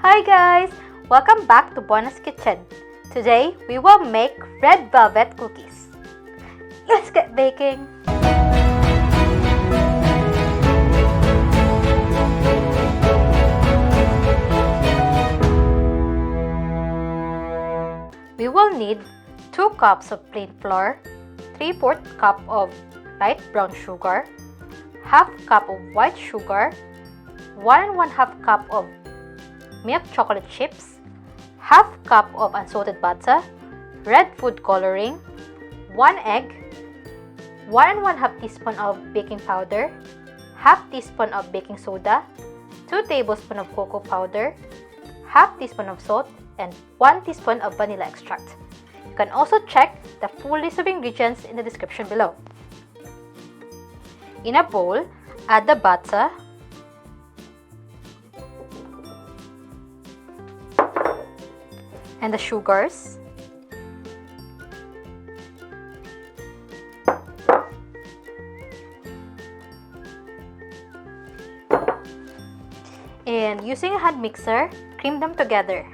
Hi guys! Welcome back to Bonus Kitchen. Today, we will make red velvet cookies. Let's get baking! We will need 2 cups of plain flour, 3/4 cup of light brown sugar, half cup of white sugar, 1 1/2 cup of milk chocolate chips, half cup of unsalted butter, red food coloring, 1 egg, 1 1/2 teaspoon of baking powder, half teaspoon of baking soda, 2 tablespoons of cocoa powder, half teaspoon of salt, and 1 teaspoon of vanilla extract. You can also check the full list of ingredients in the description below. In a bowl, add the butter, and the sugars, and using a hand mixer, cream them together.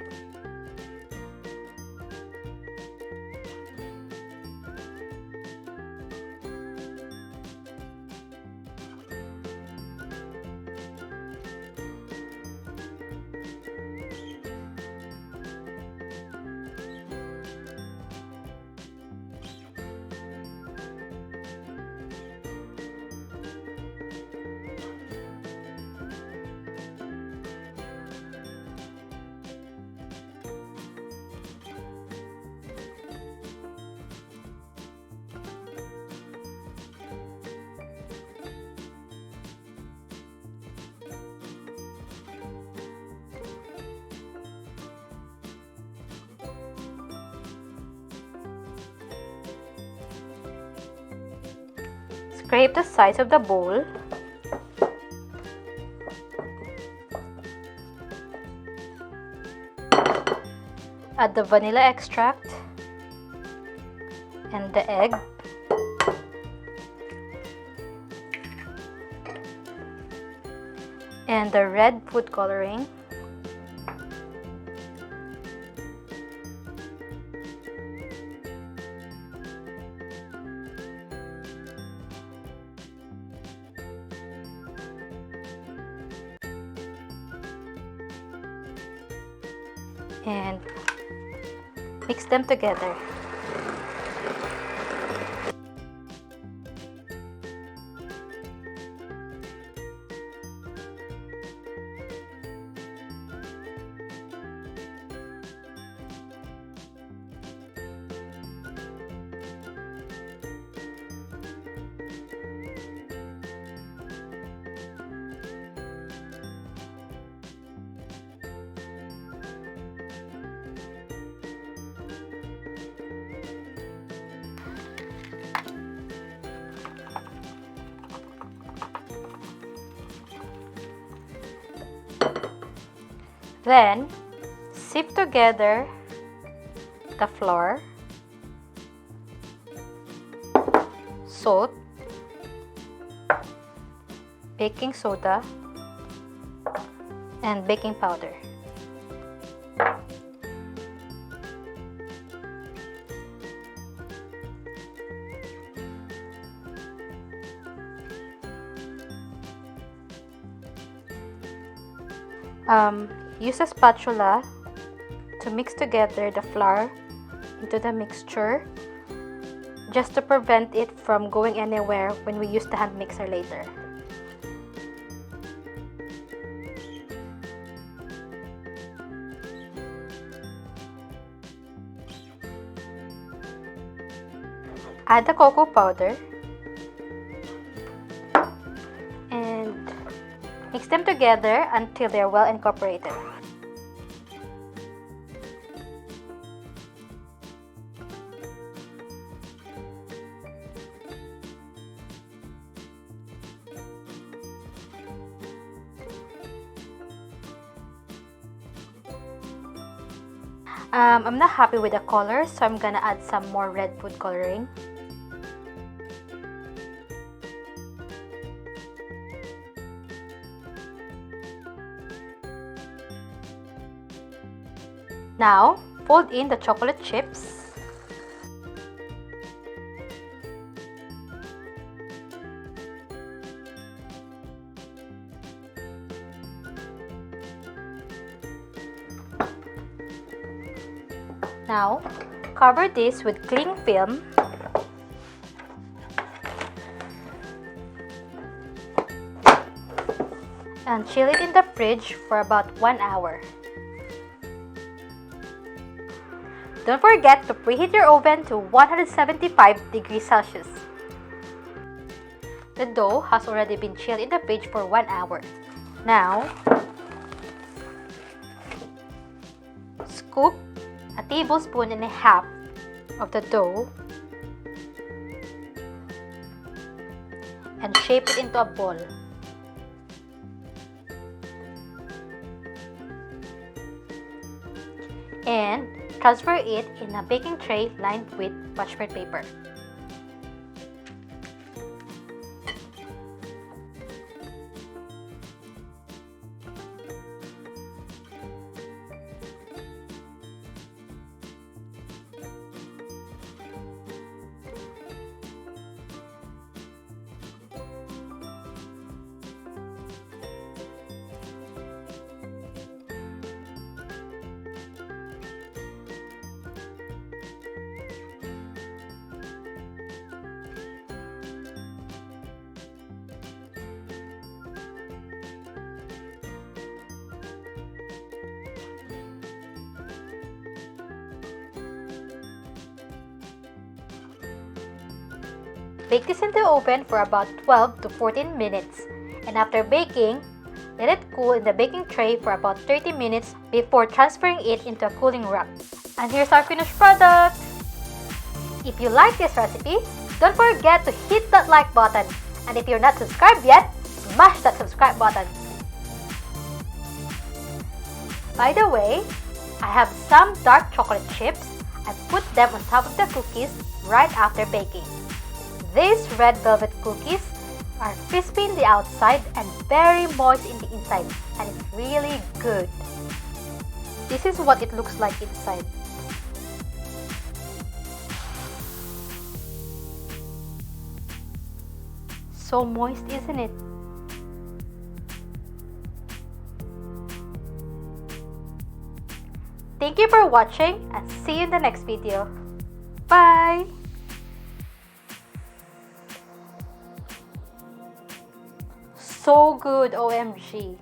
Scrape the sides of the bowl. Add the vanilla extract and the egg. And the red food coloring. And mix them together. Then, sift together the flour, salt, baking soda, and baking powder. Use a spatula to mix together the flour into the mixture, just to prevent it from going anywhere when we use the hand mixer later. Add the cocoa powder and mix them together until they are well incorporated. I'm not happy with the color, so I'm gonna add some more red food coloring. Now, fold in the chocolate chips. Now, cover this with cling film and chill it in the fridge for about 1 hour. Don't forget to preheat your oven to 175 degrees Celsius. The dough has already been chilled in the fridge for 1 hour. Now, scoop a tablespoon and a half of the dough and shape it into a ball. And transfer it in a baking tray lined with parchment paper. Bake this in the oven for about 12 to 14 minutes, and after baking, let it cool in the baking tray for about 30 minutes before transferring it into a cooling rack. And here's our finished product! If you like this recipe, don't forget to hit that like button, and if you're not subscribed yet, smash that subscribe button. By the way, I have some dark chocolate chips. I put them on top of the cookies right after baking. These red velvet cookies are crispy in the outside and very moist in the inside, and it's really good. This is what it looks like inside. So moist, isn't it? Thank you for watching and see you in the next video. Bye! So good, OMG!